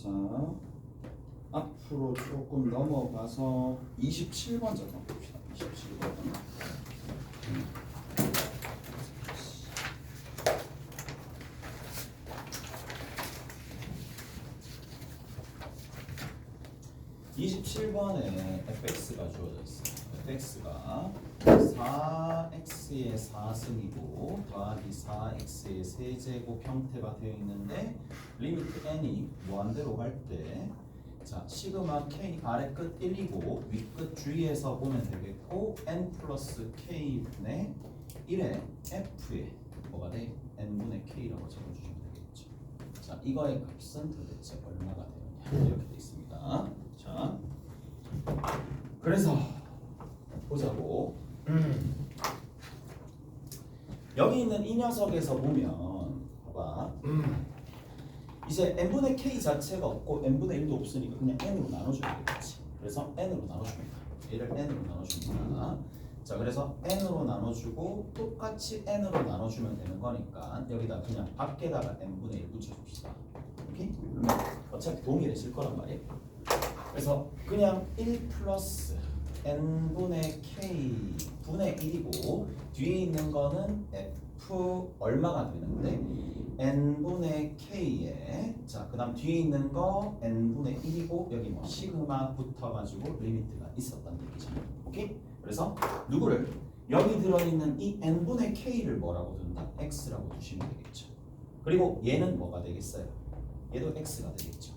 자, 앞으로 조금 넘어가서 27번 잠깐 봅시다. 27번. 27번에 fx가 주어져 있어요. fx가 4x의 4승이고 더하기 4x의 세제곱 형태가 되어 있는데 리미트 n이 무한대로 갈 때 자, 시그마 k 아래 끝 1이고 위 끝 주위에서 보면 되겠고 n 플러스 k분의 1의 f에 뭐가 돼? n분의 k라고 적어주시면 되겠죠. 자, 이거의 값은 도대체 얼마가 되느냐 이렇게 되어 있습니다. 자, 그래서 보자고. 여기 있는 이 녀석에서 보면 봐봐. 이제 n분의 k 자체가 없고 n분의 1도 없으니까 그냥 n으로 나눠주면 되겠지. 그래서 n으로 나눠줍니다. 얘를 n으로 나눠줍니다. 자, 그래서 n으로 나눠주고 똑같이 n으로 나눠주면 되는 거니까 여기다 그냥 밖에다가 n분의 1 붙여줍시다. 오케이? 그러면 어차피 동일해질 거란 말이에요. 그래서 그냥 1 플러스 n분의 k 분의 1이고 뒤에 있는 거는 f 얼마가 되는데 n분의 k에 자, 그 다음 뒤에 있는 거 n분의 1이고 여기 뭐 시그마 붙어가지고 리미트가 있었다는 얘기죠. 오케이? 그래서 누구를 여기 들어있는 이 n분의 k를 뭐라고 둔다? x라고 두시면 되겠죠. 그리고 얘는 뭐가 되겠어요? 얘도 x가 되겠죠.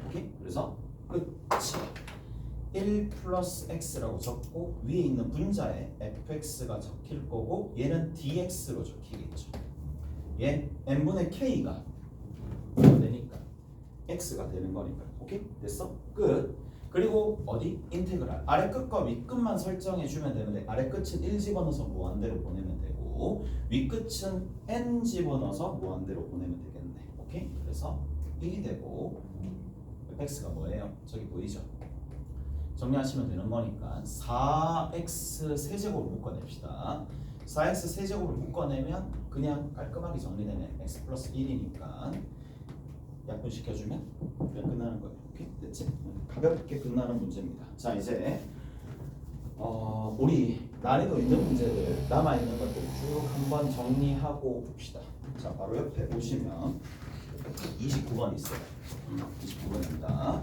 오케이? 그래서 끝이 1 플러스 x라고 적고 위에 있는 분자에 fx가 적힐 거고 얘는 dx로 적히겠죠. 얘 n분의 k가 되니까 x가 되는 거니까. 오케이? 됐어? 끝. 그리고 어디? 인테그랄 아래 끝과 위 끝만 설정해 주면 되는데 아래 끝은 1 집어넣어서 무한대로 보내면 되고 위 끝은 n 집어넣어서 무한대로 보내면 되겠네. 오케이? 그래서 1이 되고 fx가 뭐예요? 저기 보이죠? 정리하시면 되는 거니까 4x 세제곱을 묶어냅시다. 4x 세제곱을 묶어내면 그냥 깔끔하게 정리되네. x 플러스 1이니까 약분시켜주면 그냥 끝나는 거예요. 오케이? 됐지? 가볍게 끝나는 문제입니다. 자, 이제 우리 난이도 있는 문제들 남아있는 것들 쭉 한번 정리하고 봅시다. 자, 바로 옆에 보시면 29번 있어요. 29번입니다.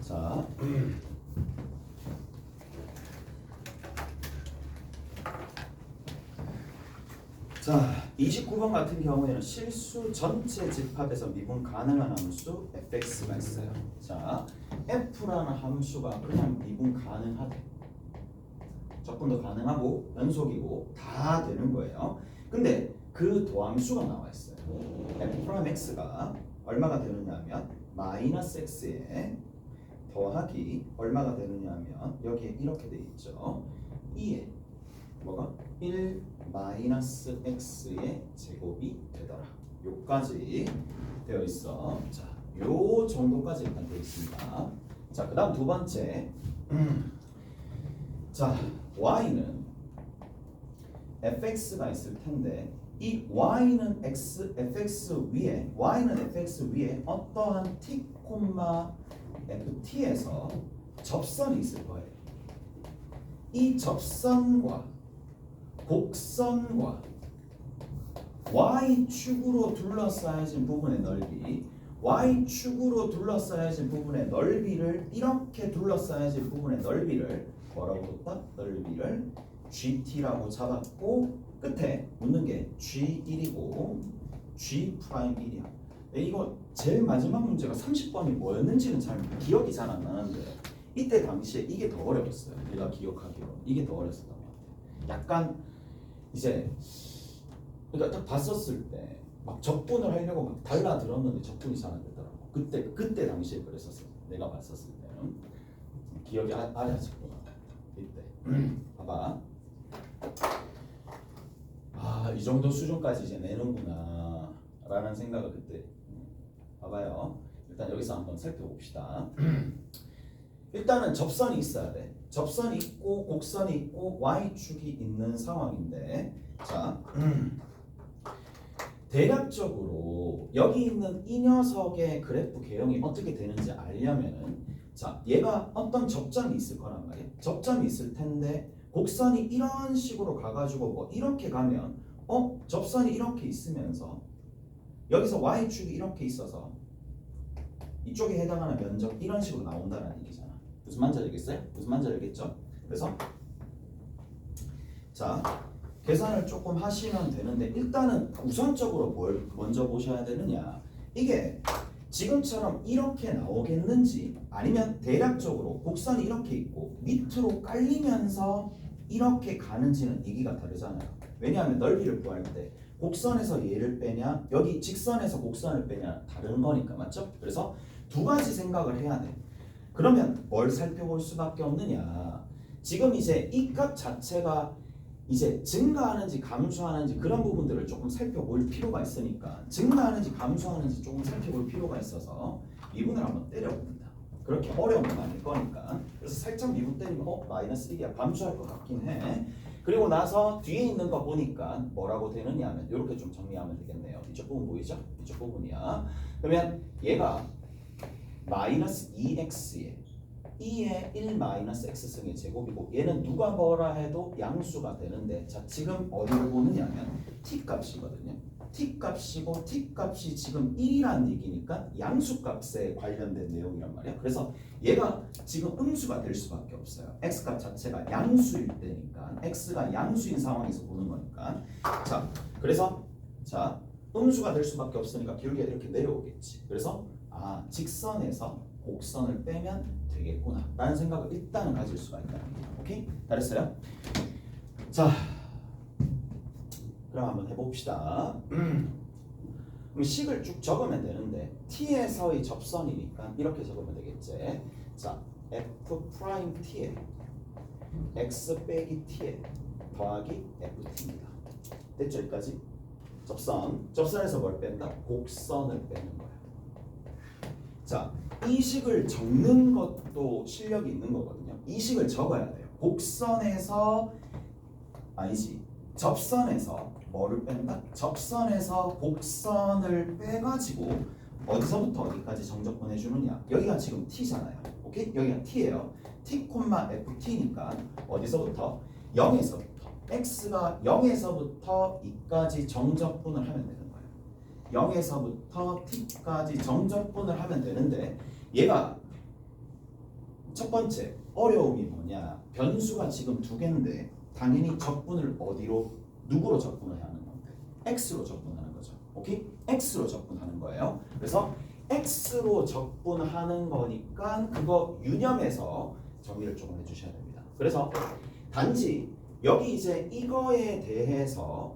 자, 자, 29번 같은 경우에는 실수 전체 집합에서 미분 가능한 함수 fx가 있어요. 자, f라는 함수가 그냥 미분 가능하대. 적분도 가능하고 연속이고 다 되는 거예요. 근데 그 도함수가 나와 있어요. f 프라임 x가 얼마가 되느냐 하면 마이너스 x에 더하기 얼마가 되느냐 하면 여기에 이렇게 돼 있죠. 2에 뭐가? 1 마이너스 x의 제곱이 되더라. 요까지 되어 있어. 자, 요 정도까지 일단 되어 있습니다. 자, 그 다음 두 번째. 자, y는 fx가 있을 텐데 이 y는 fx 위에 어떠한 t, ft에서 접선이 있을 거예요. 이 접선과 곡선과 y축으로 둘러싸여진 부분의 넓이, y축으로 둘러싸여진 부분의 넓이를 이렇게 둘러싸여진 부분의 넓이를 뭐라고 뒀다? 넓이를 gt라고 잡았고 끝에 묻는 게 g1이고 g'1이야. 이거 제일 마지막 문제가 30번이 뭐였는지는 잘 기억이 잘 안 나는데 이때 당시에 이게 더 어려웠어요. 내가 기억하기로 이게 더 어렸었던 것 같아요. 약간 이제 그러니까 딱 봤었을 때 막 적분을 하려고 막 달라들었는데 적분이 잘 안 되더라고. 그때 당시에 그랬었어. 내가 봤었을 때는 기억이 아려질 것 같아. 이때 봐봐. 아, 이 정도 수준까지 이제 내는구나 라는 생각을 그때 봐봐요. 일단 여기서 한번 살펴봅시다. 일단은 접선이 있어야 돼. 접선이 있고 곡선이 있고 y축이 있는 상황인데 자, 대략적으로 여기 있는 이 녀석의 그래프 개형이 어떻게 되는지 알려면은 자, 얘가 어떤 접점이 있을 거란 말이야. 접점이 있을 텐데 곡선이 이런 식으로 가가지고 뭐 이렇게 가면 접선이 이렇게 있으면서 여기서 y축이 이렇게 있어서 이쪽에 해당하는 면적 이런 식으로 나온다는 얘기잖아. 무슨 말인지 알겠어요? 무슨 말인지 알겠죠? 그래서 자, 계산을 조금 하시면 되는데 일단은 우선적으로 뭘 먼저 보셔야 되느냐, 이게 지금처럼 이렇게 나오겠는지 아니면 대략적으로 곡선이 이렇게 있고 밑으로 깔리면서 이렇게 가는지는 얘기가 다르잖아요. 왜냐하면 넓이를 구할 때 곡선에서 얘를 빼냐 여기 직선에서 곡선을 빼냐 다른 거니까, 맞죠? 그래서 두 가지 생각을 해야 돼. 그러면 뭘 살펴볼 수밖에 없느냐, 지금 이제 이 값 자체가 이제 증가하는지 감소하는지 그런 부분들을 조금 살펴볼 필요가 있으니까 증가하는지 감소하는지 조금 살펴볼 필요가 있어서 미분을 한번 때려봅니다. 그렇게 어려운 건 아닐 거니까. 그래서 살짝 미분 때리면 마이너스 1이야 감소할 것 같긴 해. 그리고 나서 뒤에 있는 거 보니까 뭐라고 되느냐 하면 이렇게 좀 정리하면 되겠네요. 이쪽 부분 보이죠? 이쪽 부분이야. 그러면 얘가 마이너스 2x에 2의 1 마이너스 x승의 제곱이고 얘는 누가 뭐라 해도 양수가 되는데, 자 지금 어디를 보느냐면 t 값이거든요. t 값이고 t 값이 지금 1이라는 얘기니까 양수 값에 관련된 내용이란 말이야. 그래서 얘가 지금 음수가 될 수밖에 없어요. x 값 자체가 양수일 때니까, x가 양수인 상황에서 보는 거니까. 자 그래서 자 음수가 될 수밖에 없으니까 기울기가 이렇게 내려오겠지. 그래서 직선에서 곡선을 빼면 되겠구나 라는 생각을 일단은 가질 수가 있다는 거예요. 오케이? 잘했어요? 자 그럼 한번 해봅시다. 그럼 식을 쭉 적으면 되는데 t에서의 접선이니까 이렇게 적으면 되겠지. 자 f 프라임 t에 x 빼기 t에 더하기 ft입니다. 됐죠? 여기까지? 접선에서 뭘 뺀다? 곡선을 빼는 거야. 자, 이 식을 적는 것도 실력이 있는 거거든요. 이 식을 적어야 돼요. 곡선에서 아니지, 접선에서 뭐를 뺀다? 접선에서 곡선을 빼가지고 어디서부터 어디까지 정적분 해주느냐? 여기가 지금 t잖아요. 오케이? 여기가 t예요. t, ft니까 어디서부터? 0에서부터 x가 0에서부터 2까지 정적분을 하면 되는 거예요. 0에서부터 t까지 정적분을 하면 되는데 얘가 첫 번째 어려움이 뭐냐, 변수가 지금 두 개인데 당연히 적분을 어디로 누구로 적분을 하는 건데 x로 적분하는 거죠. 오케이? x로 적분하는 거예요. 그래서 x로 적분하는 거니까 그거 유념해서 정리를 조금 해주셔야 됩니다. 그래서 단지 여기 이제 이거에 대해서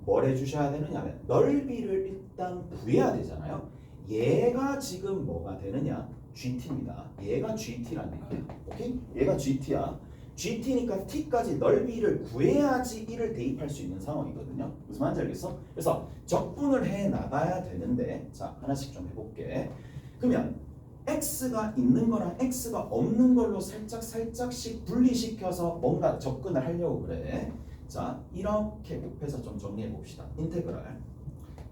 뭘 해주셔야 되느냐면 넓이를 일단 구해야 되잖아요. 얘가 지금 뭐가 되느냐? GT입니다. 얘가 GT라는 얘기야. 오케이? 얘가 GT야. GT니까 T까지 넓이를 구해야지 1을 대입할 수 있는 상황이거든요. 무슨 말인지 알겠어? 그래서 적분을 해 나가야 되는데, 자 하나씩 좀 해볼게. 그러면 X가 있는 거랑 X가 없는 걸로 살짝씩 분리시켜서 뭔가 접근을 하려고 그래. 자 이렇게 곱해서 좀 정리해 봅시다. 인테그랄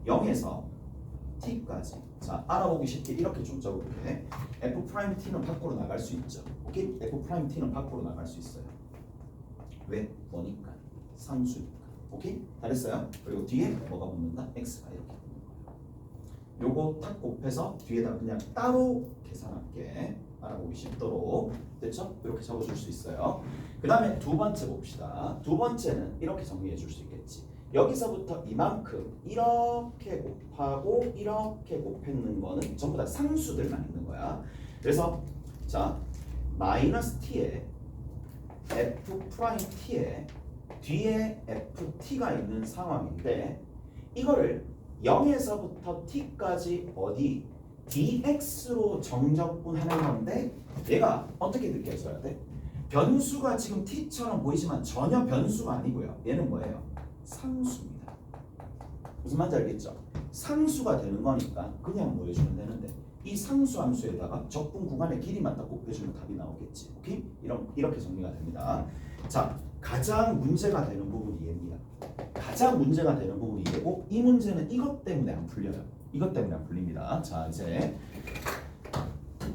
0에서 t까지. 자 알아보기 쉽게 이렇게 좀 적을게. f 프라임 t는 밖으로 나갈 수 있죠. 오케이? f 프라임 t는 밖으로 나갈 수 있어요. 왜? 뭐니까? 상수니까. 오케이? 잘했어요? 그리고 뒤에 뭐가 붙는다? x가 이렇게 붙는 거예요. 요거 탁 곱해서 뒤에다 그냥 따로 계산할게. 알아보기 쉽도록. 됐죠? 이렇게 적어줄 수 있어요. 그 다음에 두 번째 봅시다. 두 번째는 이렇게 정리해 줄 수 있겠지. 여기서부터 이만큼 이렇게 곱하고 이렇게 곱했는 거는 전부 다 상수들만 있는 거야. 그래서 자 마이너스 t에 f 프라임 t에 뒤에 ft가 있는 상황인데 이거를 0에서부터 t까지 어디 dx로 정적분하는 건데 얘가 어떻게 느껴져야 돼? 변수가 지금 t처럼 보이지만 전혀 변수가 아니고요. 얘는 뭐예요? 상수입니다. 무슨 말인지 알겠죠? 상수가 되는 거니까 그냥 뭐 해주면 되는데 이 상수 함수에다가 적분 구간의 길이만 딱 곱해주면 답이 나오겠지. 오케이? 이렇게 정리가 됩니다. 자, 가장 문제가 되는 부분이 얘입니다. 가장 문제가 되는 부분이 되고 이 문제는 이것 때문에 안 풀려요. 이것 때문에 안 풀립니다. 자 이제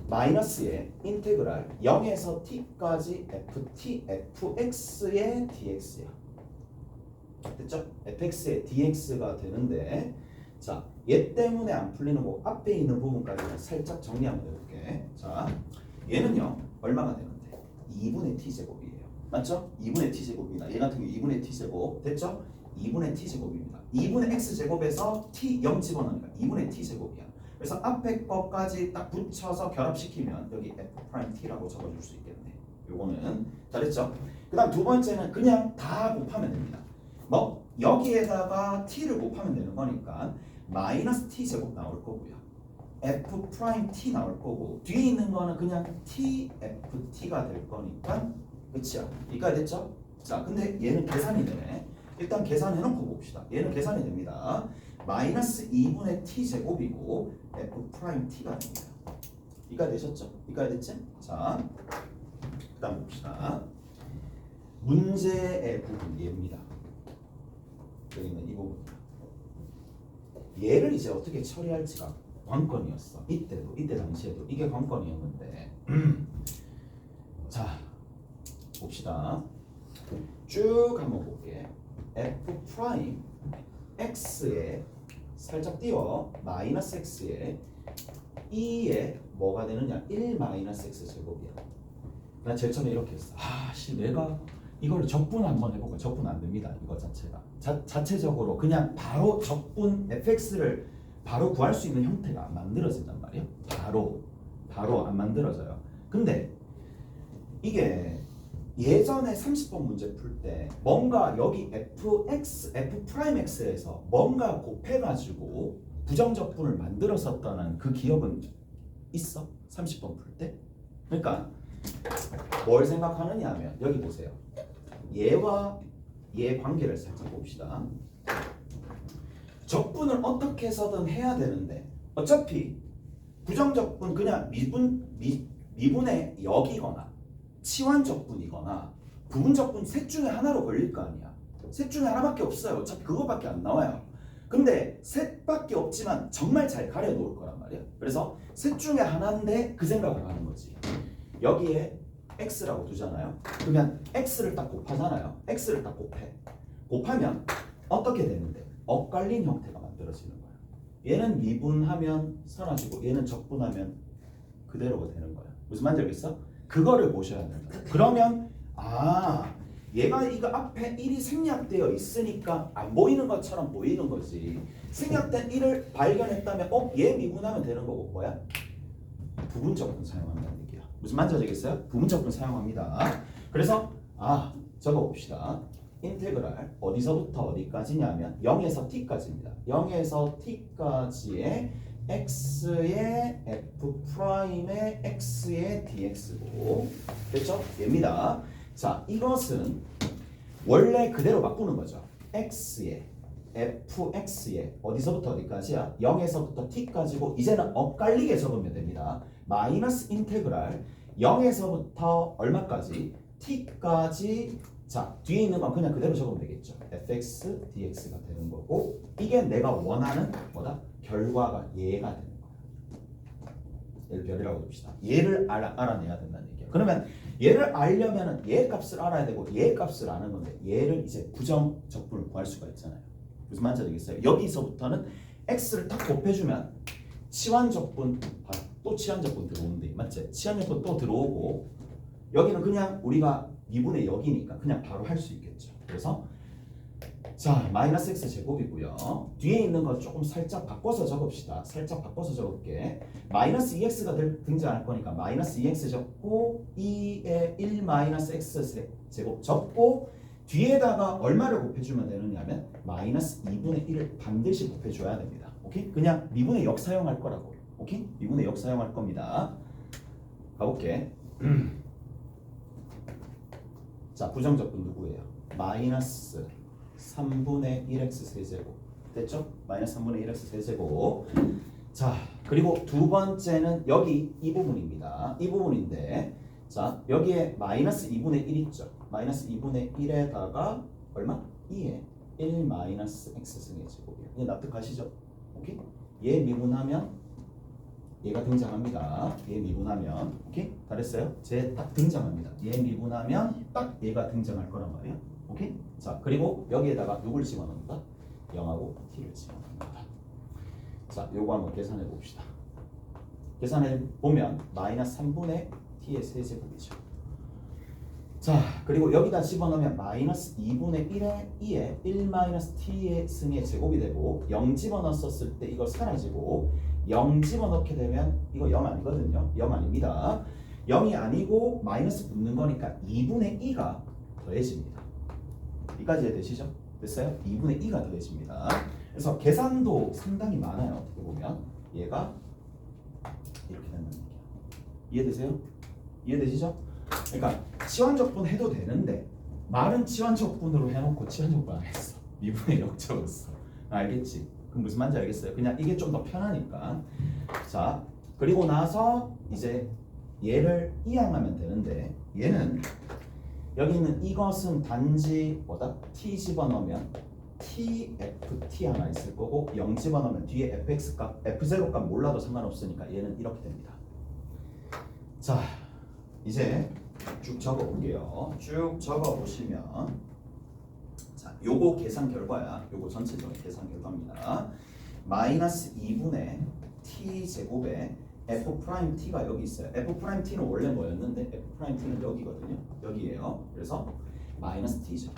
마이너스의 인테그랄 0에서 t까지 ft fx의 dx야. 됐죠? fx의 dx가 되는데 자, 얘 때문에 안 풀리는 거 앞에 있는 부분까지 살짝 정리 한번 해볼게. 자, 얘는요 얼마가 되는데 2분의 t제곱이에요. 맞죠? 2분의 t제곱입니다. 얘 같은 경우 2분의 t제곱 됐죠? 2분의 t제곱입니다. 2분의 x제곱에서 t 0 집어넣으니까 2분의 t제곱이야. 그래서 앞에 거까지 딱 붙여서 결합시키면 여기 f't라고 적어줄 수 있겠네. 요거는 잘했죠? 그 다음 두 번째는 그냥 다 곱하면 됩니다. 뭐 여기에다가 t를 곱하면 되는 거니까 마이너스 t제곱 나올 거고요. f't 나올 거고 뒤에 있는 거는 그냥 tft가 될 거니까 그치요? 여기까지 됐죠? 자 근데 얘는 계산이 되네. 일단 계산해놓고 봅시다. 얘는 계산이 됩니다. 마이너스 2분의 t제곱이고 f't가 됩니다. 이가 되셨죠? 이가 됐지? 자, 그 다음 봅시다. 문제의 부분 얘입니다. 여기 있는 이 부분. 얘를 이제 어떻게 처리할지가 관건이었어. 이때 당시에도 이게 관건이었는데 자, 봅시다. 쭉 한번 볼게. f' x에 살짝 띄워 마이너스 x에 2에 뭐가 되느냐 1 마이너스 x 제곱이야. 난 제일 처음에 이렇게 했어. 아씨 내가 이걸 적분 한번 해볼까? 적분 안 됩니다. 이거 자체가 자체적으로 그냥 바로 적분 fx를 바로 구할 수 있는 형태가 안 만들어진단 말이야. 바로 안 만들어져요. 근데 이게 예전에 30번 문제 풀 때 뭔가 여기 f'x에서 뭔가 곱해가지고 부정적분을 만들었었다는 그 기억은 있어? 30번 풀 때? 그러니까 뭘 생각하느냐 하면 여기 보세요. 얘와 얘 관계를 살짝 봅시다. 적분을 어떻게 해서든 해야 되는데 어차피 부정적분 그냥 미분의 역이거나 치환적분이거나 부분적분 셋 중에 하나로 걸릴 거 아니야. 셋 중에 하나밖에 없어요. 어차피 그거밖에 안 나와요. 근데 셋밖에 없지만 정말 잘 가려놓을 거란 말이야. 그래서 셋 중에 하나인데 그 생각을 하는 거지. 여기에 x라고 두잖아요. 그러면 x를 딱 곱하잖아요. x를 딱 곱하면 어떻게 되는데? 엇갈린 형태가 만들어지는 거야. 얘는 미분하면 사라지고 얘는 적분하면 그대로가 되는 거야. 무슨 말인지 알겠어? 그거를 보셔야 된다. 그러면 얘가 이거 앞에 1이 생략되어 있으니까 안 보이는 것처럼 보이는 거지. 생략된 1을 발견했다면 얘 미분하면 되는 거고 뭐야? 부분적분 사용한다는 얘기야. 무슨 말인지 알겠어요? 부분적분 사용합니다. 그래서 적어봅시다. 인테그랄 어디서부터 어디까지냐면 0에서 t까지입니다. 0에서 t까지의 x의 f'의 x의 dx고 됐죠? 얘입니다. 자, 이것은 원래 그대로 바꾸는 거죠. x의 fx의 어디서부터 어디까지야? 0에서부터 t까지고 이제는 엇갈리게 적으면 됩니다. 마이너스 인테그랄 0에서부터 얼마까지? t까지. 자, 뒤에 있는 건 그냥 그대로 적으면 되겠죠. fx dx가 되는 거고 이게 내가 원하는 뭐다? 결과가 얘가 되는 거야. 얘를 별이라고 둡시다. 얘를 알아내야 된다는 얘기야. 그러면 얘를 알려면은 얘 값을 알아야 되고 얘 값을 아는 건데 얘를 이제 부정적분을 구할 수가 있잖아요. 무슨 말인지 알겠어요? 여기서부터는 x를 딱 곱해주면 치환적분 또 치환적분 들어오는데 맞지? 치환적분 또 들어오고 여기는 그냥 우리가 미분의 역이니까 그냥 바로 할 수 있겠죠. 그래서 자 마이너스 x 제곱이고요. 뒤에 있는 거 조금 살짝 바꿔서 적읍시다. 살짝 바꿔서 적을게. 마이너스 2x가 등장할 거니까 마이너스 2x 적고 2에 1 마이너스 x 제곱 적고 뒤에다가 얼마를 곱해주면 되느냐면 마이너스 2분의 1을 반드시 곱해줘야 됩니다. 오케이? 그냥 미분의 역 사용할 거라고. 오케이? 미분의 역 사용할 겁니다. 가볼게. 자 부정적분 누구예요? 마이너스 3분의 1x 세제곱 됐죠? 마이너스 3분의 1x 세제곱. 자 그리고 두 번째는 여기 이 부분입니다. 이 부분인데 자 여기에 마이너스 2분의 1 있죠? 마이너스 2분의 1에다가 얼마? 2에 1 마이너스 x승의 제곱이에요. 이제 납득하시죠? 오케이? 얘 미분하면 얘가 등장합니다. 얘 미분하면 오케이? 다 됐어요? 쟤 딱 등장합니다. 얘 미분하면 딱 얘가 등장할 거란 말이에요. 오케이? 자, 그리고 여기에다가 누굴 집어넣는다? 0하고 t를 집어넣는다. 자, 요거 한번 계산해 봅시다. 계산해 보면 마이너스 3분의 t의 세제곱이죠. 자, 그리고 여기다 집어넣으면 마이너스 2분의 1의 2에 1 마이너스 t의 승의 제곱이 되고 0 집어넣었을 때 이거 사라지고 0 집어넣게 되면 이거 0 아니거든요. 0 아닙니다. 0이 아니고 마이너스 붙는 거니까 2분의 2가 더해집니다. 여기까지 이해되시죠? 됐어요? 2분의 2가 더해집니다. 그래서 계산도 상당히 많아요. 어떻게 보면 얘가 이렇게 된다는 얘기예요. 이해되세요? 이해되시죠? 그러니까 치환적분 해도 되는데 말은 치환적분으로 해놓고 치환적분 안 했어. 2분의 0 적었어. 알겠지? 그럼 무슨 말인지 알겠어요? 그냥 이게 좀 더 편하니까. 자, 그리고 나서 이제 얘를 이항하면 되는데 얘는 여기 있는 이것은 단지 뭐다? t 집어넣으면 tft 하나 있을 거고 0 집어넣으면 뒤에 fx 값, f0 값 몰라도 상관없으니까 얘는 이렇게 됩니다. 자, 이제 쭉 적어 볼게요. 쭉 적어 보시면 자, 요거 계산 결과야. 요거 전체적인 계산 결과입니다. 마이너스 2분의 t 제곱에 f't가 여기 있어요. f't는 원래 뭐였는데 f't는 여기거든요. 여기에요. 그래서 마이너스 t죠.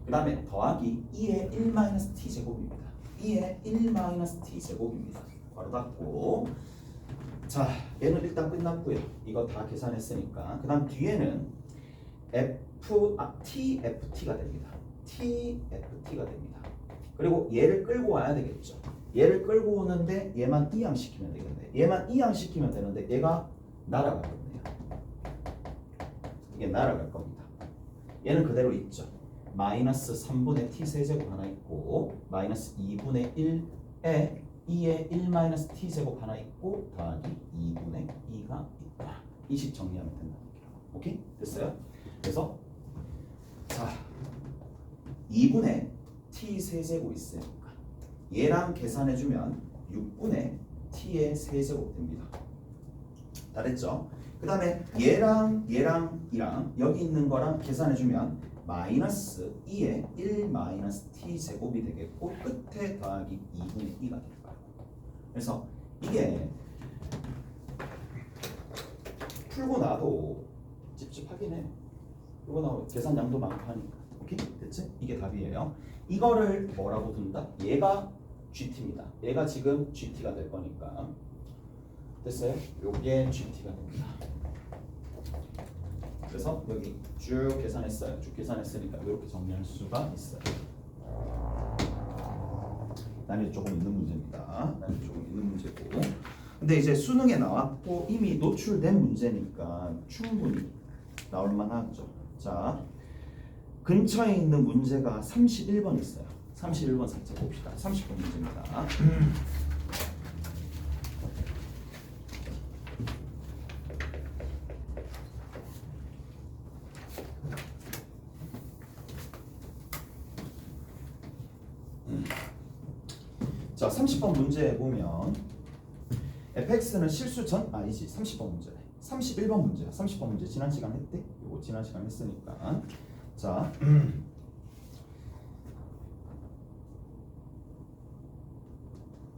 그 다음에 더하기 2의 1 마이너스 t 제곱입니다. 2의 1 마이너스 t 제곱입니다. 바로 닫고 자, 얘는 일단 끝났고요. 이거 다 계산했으니까. 그 다음 뒤에는 tft가 됩니다. tft가 됩니다. 그리고 얘를 끌고 와야 되겠죠. 얘를 끌고 오는데 얘만 이항시키면 되겠네. 얘만 이항시키면 되는데 얘가 날아가거든요. 이게 날아갈 겁니다. 얘는 그대로 있죠. 마이너스 3분의 t 세제곱 하나 있고 마이너스 2분의 1에 2의 1 마이너스 t 제곱 하나 있고 더하기 2분의 2가 있다. 이 식 정리하면 된다는 얘기예요. 오케이? 됐어요? 그래서 자 2분의 t 세제곱 있으니까 얘랑 계산해주면 6분의 t의 세제곱 됩니다. 다 됐죠? 그 다음에 얘랑 이랑 여기 있는 거랑 계산해주면 마이너스 2의 1 마이너스 t 제곱이 되겠고 끝에 더하기 2분의 2가 될 거예요. 그래서 이게 풀고 나도 찝찝하긴 해. 풀고 나도 계산량도 많고 하니까. 오케이? 됐지? 이게 답이에요. 이거를 뭐라고 둔다? 얘가 GT입니다. 얘가 지금 GT가 될 거니까. 됐어요? 요게 GT가 됩니다. 그래서 여기 쭉 계산했어요. 쭉 계산했으니까 이렇게 정리할 수가 있어요. 난이도 조금 있는 문제입니다. 난이도 조금 있는 문제고. 근데 이제 수능에 나왔고 이미 노출된 문제니까 충분히 나올 만하죠. 자, 근처에 있는 문제가 31번 있어요. 31번 살짝 봅시다. 30번 문제입니다. 자, 30번 문제에 보면 fx는 실수전 아니지 30번 문제네. 31번 문제야. 30번 문제 지난 시간 했대? 이거 지난 시간 했으니까. 자,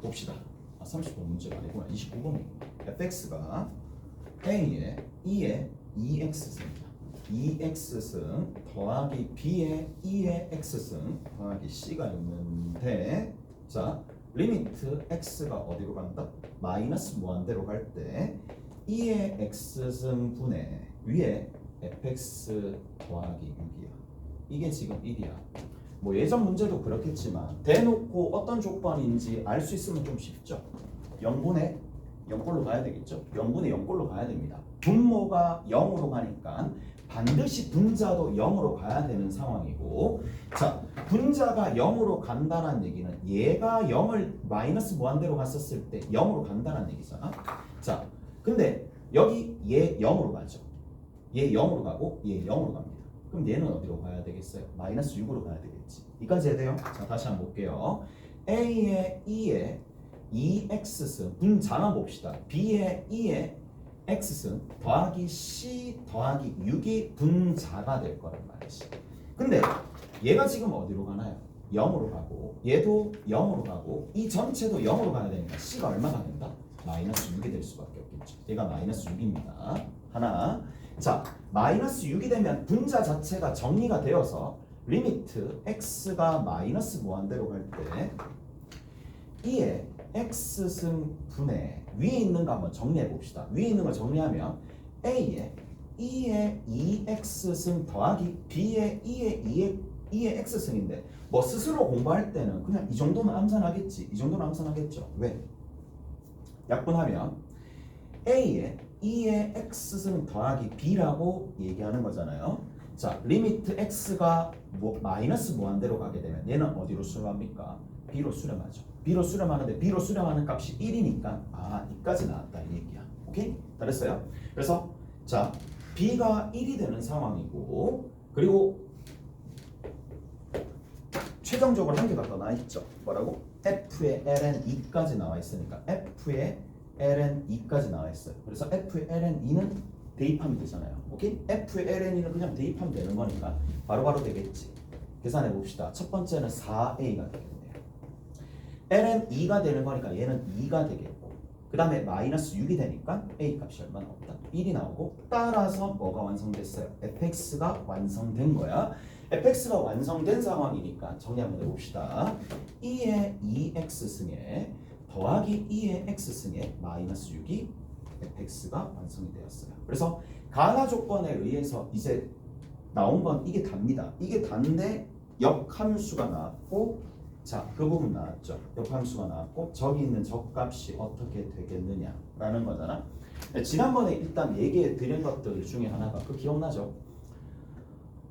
봅시다. 30번 문제가 아니구나. 29번이구나. fx가 a에 2에 2x승입니다. 2x승 더하기 b에 2의 x승 더하기 c가 있는데 자, 리미트 x가 어디로 간다? 마이너스 무한대로 갈 때 2의 x승 분의 위에 fx 더하기 6이야. 이게 지금 1이야. 뭐 예전 문제도 그렇겠지만 대놓고 어떤 조건인지 알 수 있으면 좀 쉽죠. 0분의 0꼴로 가야 되겠죠. 0분의 0꼴로 가야 됩니다. 분모가 0으로 가니까 반드시 분자도 0으로 가야 되는 상황이고, 자, 분자가 0으로 간다는 얘기는 얘가 0을 마이너스 무한대로 갔었을 때 0으로 간다는 얘기잖아. 자, 근데 여기 얘 0으로 가죠. 얘 0으로 가고 얘 0으로 갑니다. 그럼 얘는 어디로 가야 되겠어요? 마이너스 6으로 가야 되겠지. 이까지 해야 돼요? 자, 다시 한번 볼게요. A의 2의 2x승 분자만 봅시다. B의 2의 x승 더하기 C 더하기 6이 분자가 될 거란 말이지. 근데 얘가 지금 어디로 가나요? 0으로 가고 얘도 0으로 가고 이 전체도 0으로 가야 되니까 C가 얼마가 된다? 마이너스 6이 될 수밖에 없겠죠. 얘가 마이너스 6입니다. 하나. 자, 마이너스 6이 되면 분자 자체가 정리가 되어서 리미트 x가 마이너스 무한대로 갈 때 2의 x승 분의 위에 있는 거 한번 정리해 봅시다. 위에 있는 걸 정리하면 a의 2의 2x승 더하기 b의 2의 x승인데 뭐 스스로 공부할 때는 그냥 이 정도는 암산하겠지. 이 정도는 암산하겠죠. 왜? 약분하면 a의 2의 x승 더하기 b라고 얘기하는 거잖아요. 자, 리미트 x가 마이너스 무한대로 가게 되면 얘는 어디로 수렴합니까? b로 수렴하죠. b로 수렴하는데 b로 수렴하는 값이 1이니까 이까지 나왔다 이 얘기야. 오케이? 잘했어요? 그래서 자, b가 1이 되는 상황이고 그리고 최종적으로 한 개가 더 나와 있죠. 뭐라고? f의 ln 2까지 나와 있으니까 f의 ln 2까지 나와 있어요. 그래서 f의 ln 2는 대입하면 되잖아요. 오케이? f의 ln 2는 그냥 대입하면 되는 거니까 바로바로 되겠지. 계산해 봅시다. 첫 번째는 4a가 되겠네요. ln 2가 되는 거니까 얘는 2가 되겠고 그 다음에 마이너스 6이 되니까 a 값이 얼마 나온다? 1이 나오고 따라서 뭐가 완성됐어요? fx가 완성된 거야. fx가 완성된 상황이니까 정리 한번 해봅시다. 2의 2x승에 더하기 2의 x승에 마이너스 6이 fx가 완성이 되었어요. 그래서 가나 조건에 의해서 이제 나온 건 이게 답니다. 이게 단데 역함수가 나왔고 자, 그 부분 나왔죠. 역함수가 나왔고 저기 있는 적값이 어떻게 되겠느냐라는 거잖아. 지난번에 일단 얘기해 드린 것들 중에 하나가 그 기억나죠?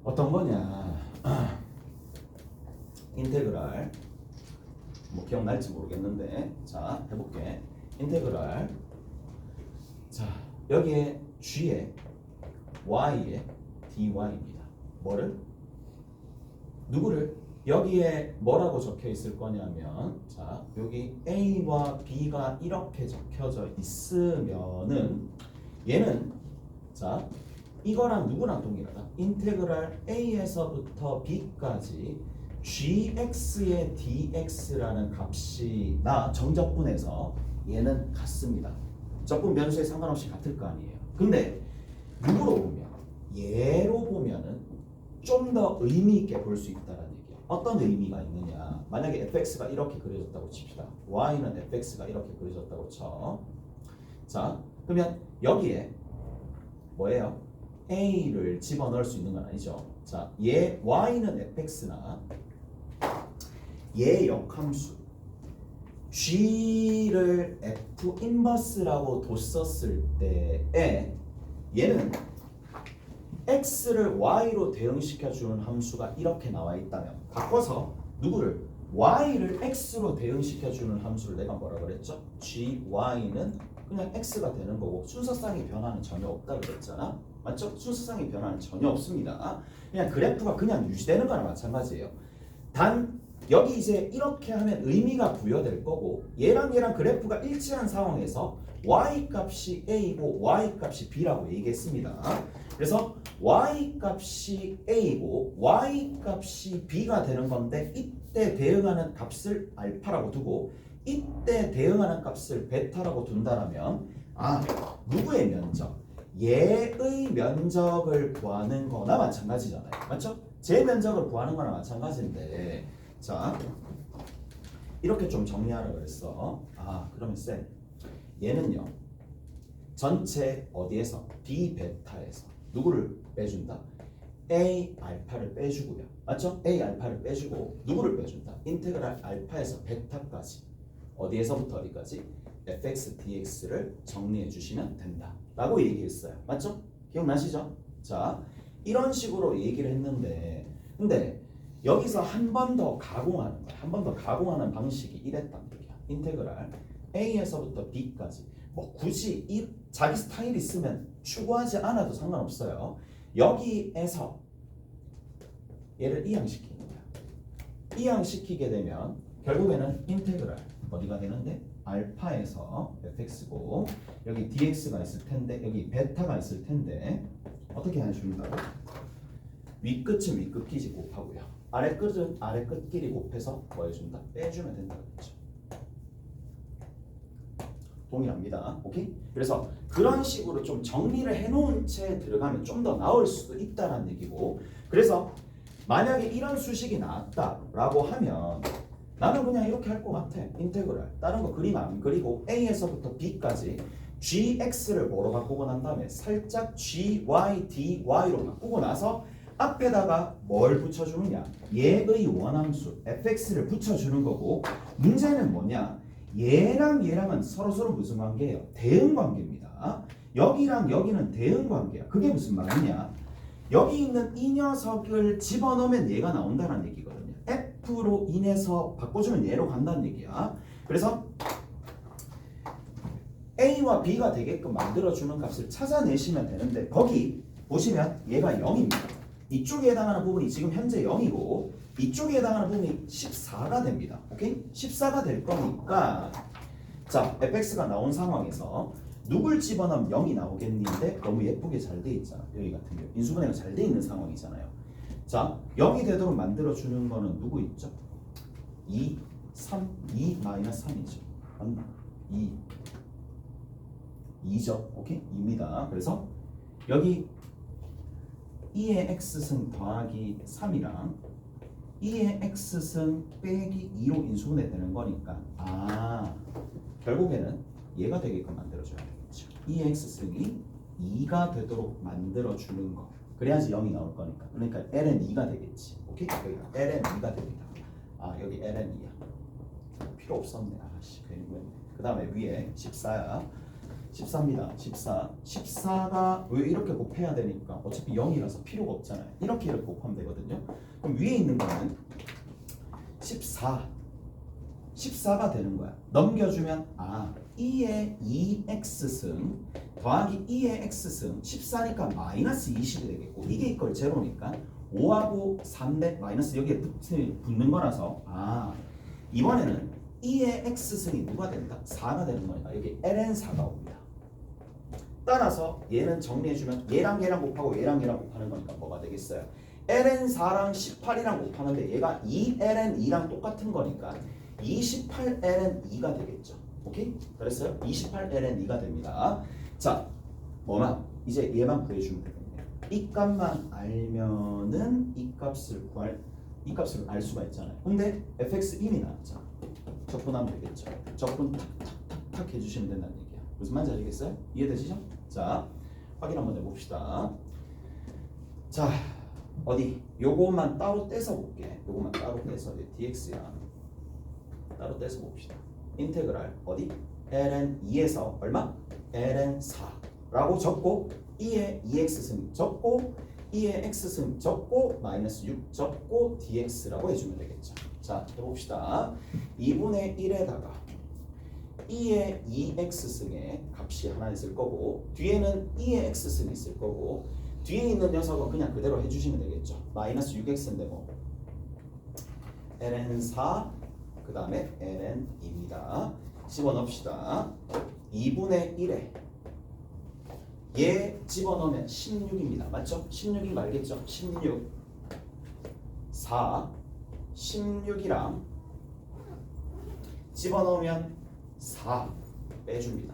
어떤 거냐? 인테그랄 뭐 기억날지 모르겠는데 자 해볼게. 인테그랄 자 여기에 g에 y에 dy입니다. 뭐를? 누구를? 여기에 뭐라고 적혀 있을 거냐면 자 여기 a와 b가 이렇게 적혀져 있으면은 얘는 자 이거랑 누구랑 동일하다? 인테그랄 a에서부터 b까지 gx의 dx라는 값이 나 정적분에서 얘는 같습니다. 적분 변수에 상관없이 같을 거 아니에요. 근데 누구로 보면 얘로 보면은 좀 더 의미 있게 볼 수 있다라는 얘기야. 어떤 의미가 있느냐? 만약에 fx가 이렇게 그려졌다고 칩시다. y는 fx가 이렇게 그려졌다고 쳐. 자, 그러면 여기에 뭐예요? a를 집어넣을 수 있는 건 아니죠. 자, 얘 y는 fx나 얘 역함수 g를 f 인버스라고 뒀었을 때에 얘는 x를 y로 대응시켜 주는 함수가 이렇게 나와 있다면 바꿔서 누구를 y를 x로 대응시켜 주는 함수를 내가 뭐라 그랬죠? gy는 그냥 x가 되는 거고 순서상의 변화는 전혀 없다 그랬잖아. 맞죠? 순서상의 변화는 전혀 없습니다. 그냥 그래프가 그냥 유지되는 거나 마찬가지예요. 단 여기 이제 이렇게 하면 의미가 부여될 거고 얘랑 그래프가 일치한 상황에서 y 값이 a고 y 값이 b라고 얘기했습니다. 그래서 y 값이 a고 y 값이 b가 되는 건데 이때 대응하는 값을 알파라고 두고 이때 대응하는 값을 베타라고 둔다라면 누구의 면적? 얘의 면적을 구하는 거나 마찬가지잖아요. 맞죠? 제 면적을 구하는 거나 마찬가지인데 자 이렇게 좀 정리하라 그랬어. 그러면 쌤 얘는요 전체 어디에서? b 베타에서 누구를 빼준다? a 알파를 빼주고요. 맞죠? a 알파를 빼주고 누구를 빼준다? 인테그랄 알파에서 베타까지 어디에서부터 어디까지? fx dx를 정리해 주시면 된다 라고 얘기했어요. 맞죠? 기억나시죠? 자 이런 식으로 얘기를 했는데 근데 여기서 한 번 더 가공하는 거야. 한 번 더 가공하는 방식이 이랬단 얘기야. 인테그랄 a에서부터 b까지 뭐 굳이 자기 스타일 있으면 추구하지 않아도 상관없어요. 여기에서 얘를 이항시키는 거야. 이항시키게 되면 결국에는 인테그랄 어디가 되는데 알파에서 fx고 여기 dx가 있을 텐데 여기 베타가 있을 텐데 어떻게 해준다고? 윗끝은 윗끝끼리 곱하고요. 아래끝은 아래끝끼리 곱해서 뭐 해준다? 빼주면 된다 그랬죠. 동일합니다. 오케이? 그래서 그런 식으로 좀 정리를 해놓은 채 들어가면 좀 더 나올 수도 있다는 얘기고 그래서 만약에 이런 수식이 나왔다라고 하면 나는 그냥 이렇게 할 것 같아. 인테그랄. 다른 거 그림 안 그리고 A에서부터 B까지 gx를 뭐로 바꾸고 난 다음에 살짝 gy, dy로 바꾸고 나서 앞에다가 뭘 붙여주느냐? 얘의 원함수 fx를 붙여주는 거고 문제는 뭐냐? 얘랑 얘랑은 서로서로 무슨 관계예요? 대응 관계입니다. 여기랑 여기는 대응 관계야. 그게 무슨 말이냐? 여기 있는 이 녀석을 집어넣으면 얘가 나온다는 얘기거든요. F로 인해서 바꿔주면 얘로 간다는 얘기야. 그래서 A와 B가 되게끔 만들어주는 값을 찾아내시면 되는데 거기 보시면 얘가 0입니다. 이쪽에 해당하는 부분이 지금 현재 0이고 이쪽에 해당하는 부분이 14가 됩니다. 오케이? 14가 될 거니까 자 fx가 나온 상황에서 누굴 집어넣으면 0이 나오겠는데 너무 예쁘게 잘 돼 있잖아. 여기 같은 경우 인수분해가 잘 돼 있는 상황이잖아요. 자 0이 되도록 만들어주는 거는 누구 있죠? 2, 3, 2 마이너스 3이죠. 맞나? 2죠. 오케이? 2입니다. 그래서 여기 2의 x승 더하기 3이랑 2의 x승 빼기 2로 인수분해 되는 거니까 결국에는 얘가 되게끔 만들어줘야 되겠죠. 2의 x승이 2가 되도록 만들어주는 거 그래야지 0이 나올 거니까 그러니까 ln 2가 되겠지. 오케이? 여기가 ln 2가 됩니다. 여기 ln 2야. 필요 없었네. 괜히 그랬네. 그 다음에 위에 14야. 14입니다. 14. 14가 왜 이렇게 곱해야 되니까 어차피 0이라서 필요가 없잖아요. 이렇게 곱하면 되거든요. 그럼 위에 있는 거는 14가 되는 거야. 넘겨주면 2의 2x승 더하기 2의 x승 14니까 마이너스 20이 되겠고 이게 이걸 제로니까 5하고 3대 마이너스 여기에 붙는 거라서 이번에는 2의 x승이 누가 된다? 4가 되는 거니까 여기 ln4가 옵니다. 따라서 얘는 정리해주면 얘랑 얘랑 곱하고 얘랑 얘랑 곱하는 거니까 뭐가 되겠어요? ln4랑 18이랑 곱하는데 얘가 2ln2랑 똑같은 거니까 28ln2가 되겠죠. 오케이? 그랬어요? 28ln2가 됩니다. 자, 뭐만? 이제 얘만 구해주면 되겠네요. 이 값만 알면은 이 값을 알 수가 있잖아요. 근데 fx 이미 나왔잖아. 적분하면 되겠죠. 적분 탁탁탁탁 해주시면 된다는 얘기야. 무슨 말인지 아시겠어요? 이해되시죠? 자, 확인 한번 해봅시다. 자, 어디? 요것만 따로 떼서 볼게. 요것만 따로 떼서 dx야. 따로 떼서 봅시다. 인테그랄 어디? ln 2에서 얼마? ln 4라고 적고 2의 2x승 적고 2의 x승 적고 마이너스 6 적고 dx라고 해주면 되겠죠. 자, 해봅시다. 2분의 1에다가 2의 2x승의 값이 하나 있을 거고 뒤에는 2의 x승이 있을 거고 뒤에 있는 녀석은 그냥 그대로 해주시면 되겠죠. 마이너스 6x인데 뭐 ln 4 그 다음에 ln 2입니다. 집어넣읍시다. 2분의 1에 얘 집어넣으면 16입니다. 맞죠? 16인 거 알겠죠? 16 4 16이랑 집어넣으면 4 빼줍니다.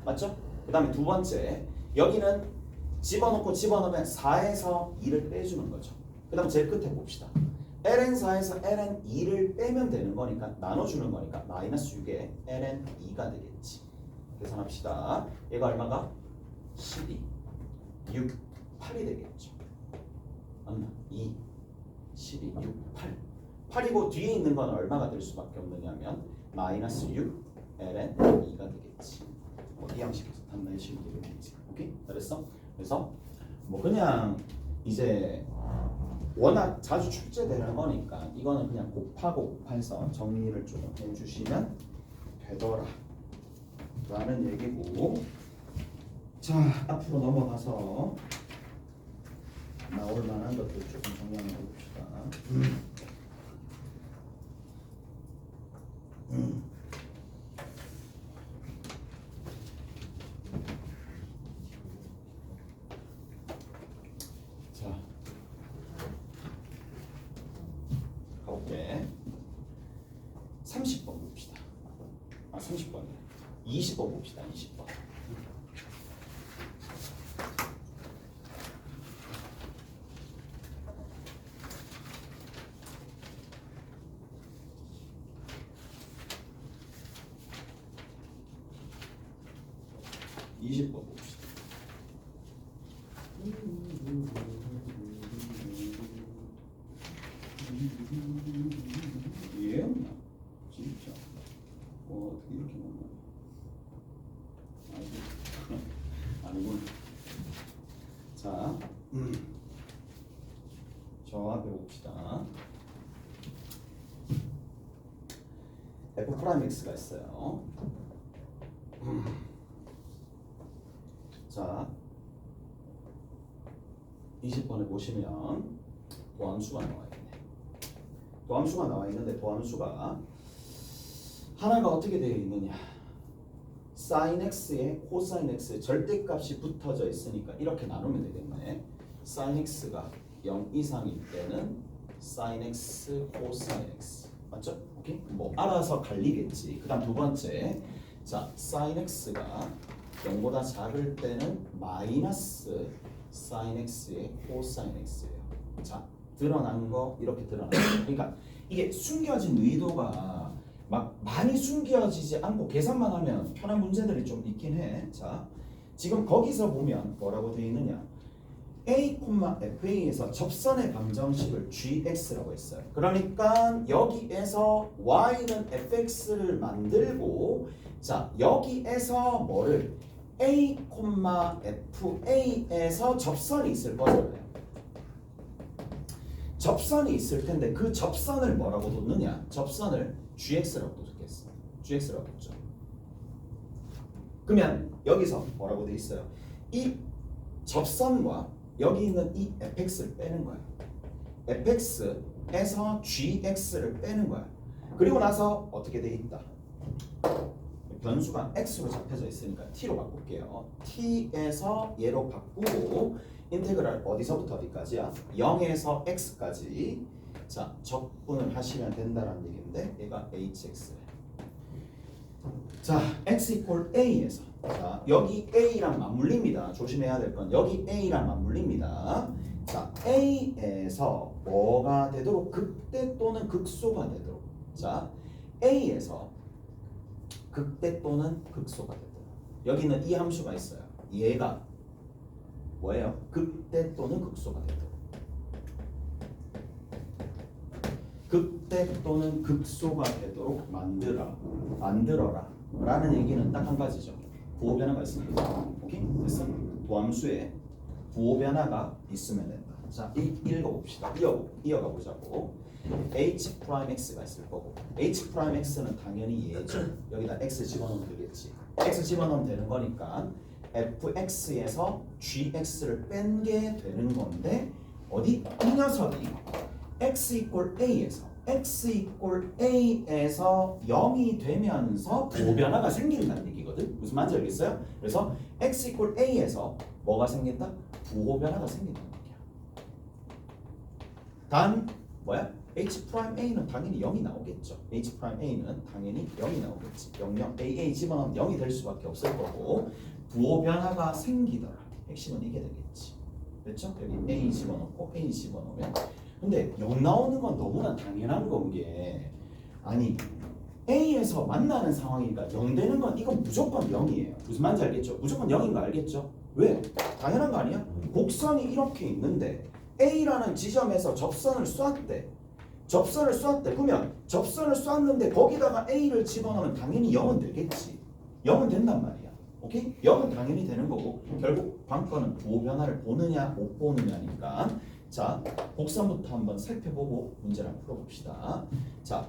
맞죠? 그 다음에 두 번째 여기는 집어넣고 집어넣으면 4에서 2를 빼주는 거죠. 그 다음 제일 끝에 봅시다. ln4에서 ln2를 빼면 되는 거니까 나눠주는 거니까 마이너스 6에 ln2가 되겠지. 계산합시다. 얘가 얼마가? 12 6 8이 되겠죠. 맞나? 2 12 6 8 8이고 뒤에 있는 건 얼마가 될 수밖에 없느냐면 마이너스 6 ln 2가 되겠지. 이 양식에서 답 내시면 되겠지. 오케이? 잘했어? 그래서 뭐 그냥 이제 워낙 자주 출제되는 거니까 이거는 그냥 곱하고 곱해서 정리를 좀 해주시면 되더라 라는 얘기고 자 앞으로 넘어가서 나올 만한 것들 조금 정리해 봅시다. 자, 가볼게. 30번 봅시다. 30번. 20번 봅시다. 20번. 봅시다. 이해했나? 진짜. 어떻게 이렇게 먹나? 아니군. 자, 저 앞에 봅시다. F 프라임 X가 있어요. 자, 20번에 보시면 도함수가 나와 있네. 도함수가 나와 있는데 도함수가 하나가 어떻게 되어 있느냐? sin x에 코사인 x에 절대값이 붙어져 있으니까 이렇게 나누면 되겠네. sin x가 0 이상일 때는 sin x 코사인 x 맞죠? 오케이? 뭐 알아서 갈리겠지. 그다음 두 번째, 자 sin x가 0보다 작을 때는 마이너스 sin x의 코사인 x예요. 자, 드러난 거 이렇게 드러난 거. 그러니까 이게 숨겨진 의도가 막 많이 숨겨지지 않고 계산만 하면 편한 문제들이 좀 있긴 해. 자, 지금 거기서 보면 뭐라고 되어 있느냐? a, fa에서 접선의 방정식을 gx라고 했어요. 그러니까 여기에서 y는 fx를 만들고, 자 여기에서 뭐를 a, fa에서 접선이 있을 거잖아요. 접선이 있을 텐데 그 접선을 뭐라고 뒀느냐? 접선을 gx라고 뒀겠어. gx라고 뒀죠. 그러면 여기서 뭐라고 돼 있어요? 이 접선과 여기 있는 이 fx를 빼는 거야. fx에서 gx를 빼는 거야. 그리고 나서 어떻게 돼 있다? 변수가 x로 잡혀져 있으니까 t로 바꿀게요. t에서 얘로 바꾸고 인테그랄 어디서부터 어디까지야? 0에서 x까지. 자, 적분을 하시면 된다는 얘기인데 얘가 hx. 자, x 이퀄 a에서, 자 여기 a랑 맞물립니다. 조심해야 될 건 여기 a랑 맞물립니다. 자, a에서 뭐가 되도록? 극대 또는 극소가 되도록. 자, a에서 극대 또는 극소가 되도록. 여기는 이 함수가 있어요. 얘가 뭐예요? 극대 또는 극소가 되도록. 극대 또는 극소가 되도록 만들어라 라는 얘기는 딱 한 가지죠. 부호 변화가 있으면 된다. 오케이? 됐어? 도함수에 부호 변화가 있으면 된다. 자, 읽어봅시다. 이어가 보자고. h'x가 있을 거고, h'x는 당연히 얘죠. 여기다 x 집어넣으면 되겠지. x 집어넣으면 되는 거니까 fx에서 gx를 뺀 게 되는 건데, 어디? 이 녀석이 x 이퀄 a에서 0이 되면서 부호 변화가 생긴다는 얘기거든. 무슨 말인지 알겠어요? 그래서 x 이퀄 a에서 뭐가 생긴다? 부호 변화가 생긴다는 얘기야. 단 뭐야? h'a는 당연히 0이 나오겠죠. h'a는 당연히 0이 나오겠지. 0, a 집어넣으면 0이 될 수밖에 없을 거고, 부호 변화가 생기더라. 핵심은 이게 되겠지. 됐죠? 여기 a 집어넣고 a 집어넣으면, 근데 0 나오는 건 너무나 당연한 건 게, 아니 A에서 만나는 상황이니까 0 되는 건 이건 무조건 0이에요. 무슨 말인지 알겠죠? 무조건 0인 거 알겠죠? 왜? 당연한 거 아니야? 곡선이 이렇게 있는데 A라는 지점에서 접선을 쐈대. 그러면 접선을 쐈는데 거기다가 A를 집어넣으면 당연히 0은 되겠지. 0은 된단 말이야. 오케이? 0은 당연히 되는 거고, 결국 관건은 부호 변화를 보느냐 못 보느냐니까. 자, 곡선부터 한번 살펴보고 문제를 한번 풀어봅시다. 자,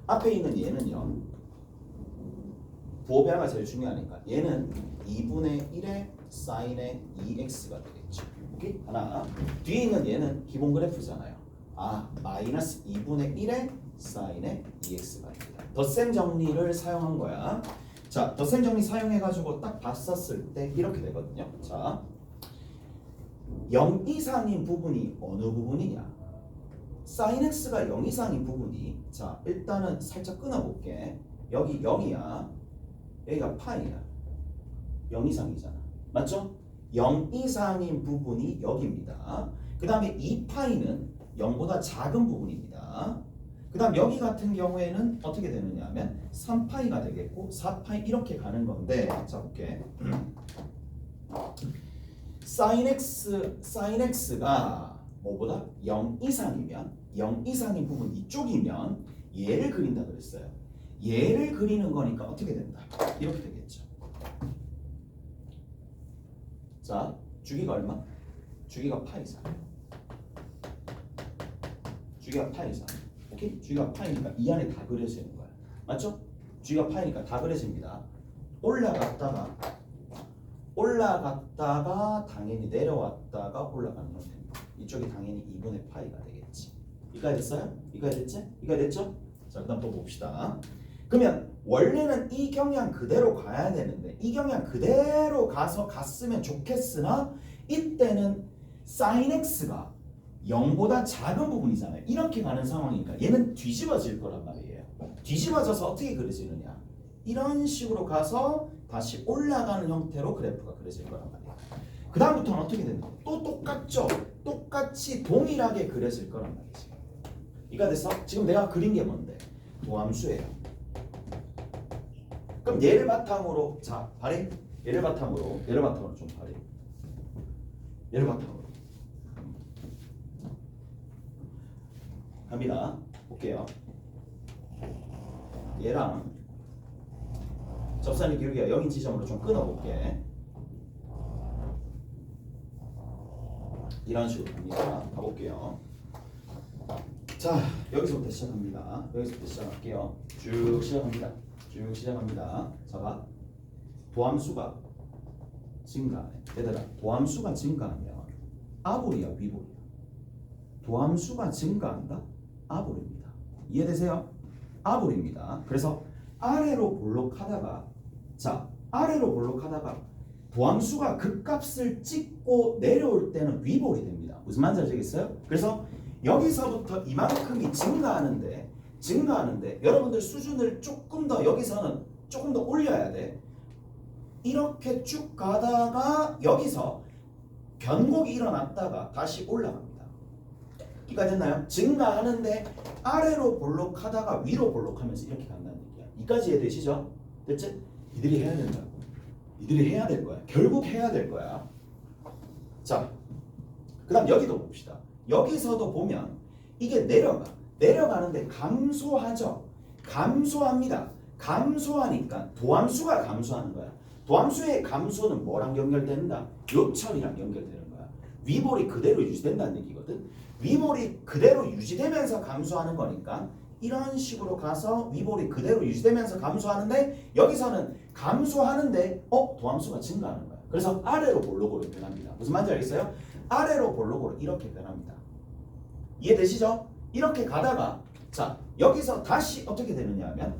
앞에 있는 얘는요, 부호 변화가 제일 중요하니까 얘는 2분의 1의 사인의 2x가 되겠죠. 오케이? 하나. 뒤에 있는 얘는 기본 그래프잖아요. 마이너스 2분의 1의 사인의 2x가 됩니다. 덧셈 정리를 사용한 거야. 자, 덧셈 정리 사용해가지고 딱 봤었을 때 이렇게 되거든요. 자, 0 이상인 부분이 어느 부분이냐? sin x가 0 이상인 부분이, 자, 일단은 살짝 끊어볼게. 여기 0이야. 여기가 파이야. 0 이상이잖아. 맞죠? 0 이상인 부분이 여기입니다. 그 다음에 2파이는 0보다 작은 부분입니다. 그 다음 여기 같은 경우에는 어떻게 되느냐 하면 3파이가 되겠고 4파이 이렇게 가는 건데, 자 볼게. sin x가 뭐보다 0 이상이면, 0 이상인 부분 이쪽이면 얘를 그린다 그랬어요. 얘를 그리는 거니까 어떻게 된다? 이렇게 되겠죠. 자, 주기가 얼마? 주기가 파이잖아. 주기가 파이잖아. 오케이? 주기가 파이니까 이 안에 다 그려지는 거야. 맞죠? 주기가 파이니까 다 그려집니다. 올라갔다가 당연히 내려왔다가 올라가는 형태입니다. 이쪽이 당연히 2분의 파이가 되겠지. 이까지 됐어요? 이까지 됐지? 이까지 됐죠? 자, 그 다음 또 봅시다. 그러면 원래는 이 경향 그대로 가야 되는데 이 경향 그대로 갔으면 좋겠으나 이때는 sin x가 0보다 작은 부분이잖아요. 이렇게 가는 상황이니까 얘는 뒤집어질 거란 말이에요. 뒤집어져서 어떻게 그려지느냐? 이런 식으로 가서 다시 올라가는 형태로 그래프가 그려질 거란 말이에요. 그 다음부터는 어떻게 된다? 또 똑같죠? 똑같이 동일하게 그려질 거란 말이지. 이가 돼서 지금 내가 그린 게 뭔데? 도함수예요. 그럼 얘를 바탕으로, 자, 발이 얘를 바탕으로 좀 발이 얘를 바탕으로 갑니다. 볼게요. 얘랑 접선의 기울기가 0인 지점으로 좀 끊어볼게. 이런 식으로 갑니다. 가볼게요. 자, 여기서부터 시작합니다. 여기서부터 시작할게요. 쭉 시작합니다. 자, 도함수가 증가하네. 얘들아, 도함수가 증가하면 아볼이야, 위볼이야? 도함수가 증가한다? 아볼입니다. 이해되세요? 아볼입니다. 그래서 아래로 볼록하다가, 자, 아래로 볼록하다가 도함수가 극값을 찍고 내려올 때는 위볼이 됩니다. 무슨 말인지 아시겠어요? 그래서 여기서부터 이만큼이 증가하는데 여러분들 수준을 조금 더, 여기서는 조금 더 올려야 돼. 이렇게 쭉 가다가 여기서 변곡이 일어났다가 다시 올라갑니다. 이해가 됐나요? 증가하는데 아래로 볼록하다가 위로 볼록하면서 이렇게 간다는 얘기야. 이까지 이해되시죠? 됐지? 이들이 해야 된다고. 이들이 해야 될 거야. 결국 해야 될 거야. 자, 그 다음 여기도 봅시다. 여기서도 보면 이게 내려가는데 감소하죠. 감소합니다. 감소하니까 도함수가 감소하는 거야. 도함수의 감소는 뭐랑 연결된다? 요철이랑 연결되는 거야. 위볼이 그대로 유지된다는 얘기거든. 위볼이 그대로 유지되면서 감소하는 거니까 이런 식으로 가서 위볼이 그대로 유지되면서 감소하는데 여기서는 감소하는데 도함수가 증가하는 거야. 그래서 아래로 볼록으로 변합니다. 무슨 말인지 알겠어요? 아래로 볼록으로 이렇게 변합니다. 이해되시죠? 이렇게 가다가, 자, 여기서 다시 어떻게 되느냐 하면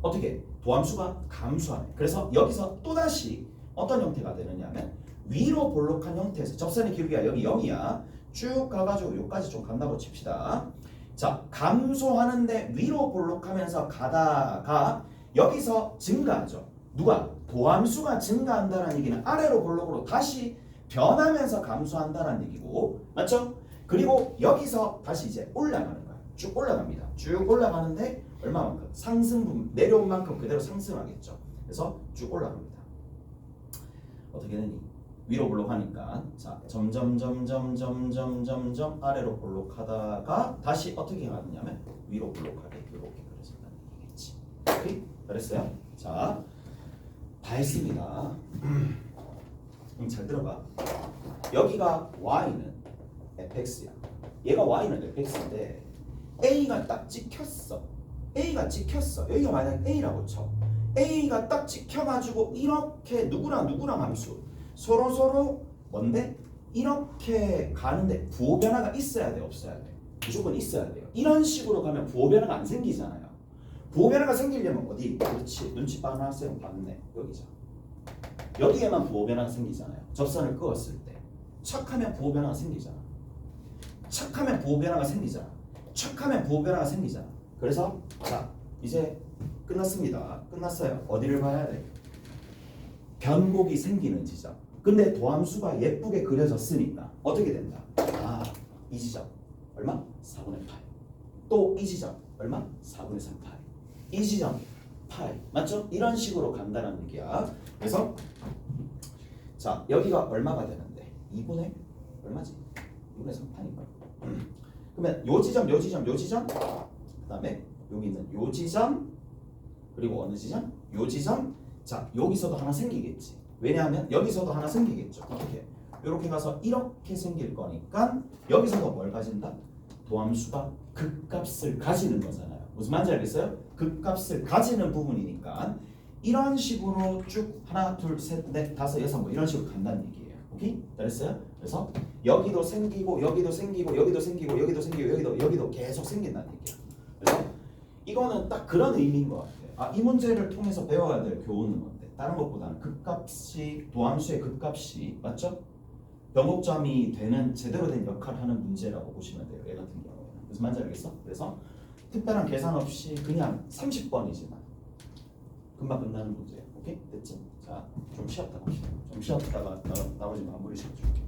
어떻게? 도함수가 감소하네. 그래서 여기서 또다시 어떤 형태가 되느냐 하면 위로 볼록한 형태에서 접선의 기울기가 여기 0이야. 쭉 가가지고 여기까지 좀 간다고 칩시다. 자, 감소하는데 위로 볼록하면서 가다가 여기서 증가하죠. 누가? 도함수가 증가한다는 얘기는 아래로 볼록으로 다시 변하면서 감소한다는 얘기고, 맞죠? 그리고 여기서 다시 이제 올라가는 거야. 쭉 올라갑니다. 쭉 올라가는데 얼마만큼? 상승 부분, 내려온 만큼 그대로 상승하겠죠. 그래서 쭉 올라갑니다. 어떻게 되니? 위로 볼록하니까, 자, 점점 아래로 볼록하다가 다시 어떻게 가느냐면 위로 볼록하게 이렇게 그려진다는 얘기겠지. 오케이? 그랬어요? 자, 다 했습니다. 잘 들어봐. 여기가 y는 fx야. 얘가 y는 fx인데 a가 딱 찍혔어. A가 찍혔어. 여기가 만약 A라고 쳐. A가 딱 찍혀가지고 이렇게 누구랑 함수 서로 뭔데? 이렇게 가는데 부호 변화가 있어야 돼, 없어야 돼? 무조건 있어야 돼요. 이런 식으로 가면 부호 변화가 안 생기잖아요. 부호 변화가 생기려면 어디? 그렇지. 눈치 빠른 학생 봤네. 여기죠. 여기에만 부호 변화가 생기잖아요. 접선을 그었을 때. 척하면 부호 변화가 생기잖아. 척하면 부호 변화가 생기잖아. 척하면 부호 변화가 생기잖아. 그래서 자, 이제 끝났습니다. 끝났어요. 어디를 봐야 돼? 변곡이 생기는 지점. 근데 도함수가 예쁘게 그려졌으니까 어떻게 된다? 아, 이 지점 얼마? 4분의 8. 또 이 지점 얼마? 4분의 3 파이. 이 지점 파이. 맞죠? 이런 식으로 간다는 얘기야. 그래서 자, 여기가 얼마가 되는데? 2분의 얼마지? 2분의 3 파니까. 그러면 요 지점, 요 지점, 요 지점, 그 다음에 여기 있는 요 지점, 그리고 어느 지점? 요 지점. 자, 여기서도 하나 생기겠지. 왜냐하면 여기서도 하나 생기겠죠. 어떻게? 이렇게 가서 이렇게 생길 거니까 여기서도 뭘 가진다? 도함수가 극값을 가지는 거잖아요. 무슨 말인지 알겠어요? 극값을 가지는 부분이니까 이런 식으로 쭉 하나, 둘, 셋, 넷, 다섯, 여섯 뭐 이런 식으로 간다는 얘기예요. 오케이? 잘했어요? 그래서 여기도 생기고 여기도 생기고 여기도 생기고 여기도 생기고 여기도 계속 생긴다는 얘기예요. 그래서 이거는 딱 그런 의미인 것 같아요. 아, 이 문제를 통해서 배워야 될 교훈은 뭔데? 다른 것보다는 극값이 도함수의 극값이 맞죠? 변곡점이 되는 제대로 된 역할을 하는 문제라고 보시면 돼요. 얘 같은 경우에는. 무슨 말인지 알겠어? 그래서 특별한 계산 없이 그냥 30번이지만 금방 끝나는 문제예요. 오케이? 됐지? 자, 좀 쉬었다 갑시다. 좀 쉬었다가 나머지 마무리 시켜줄게.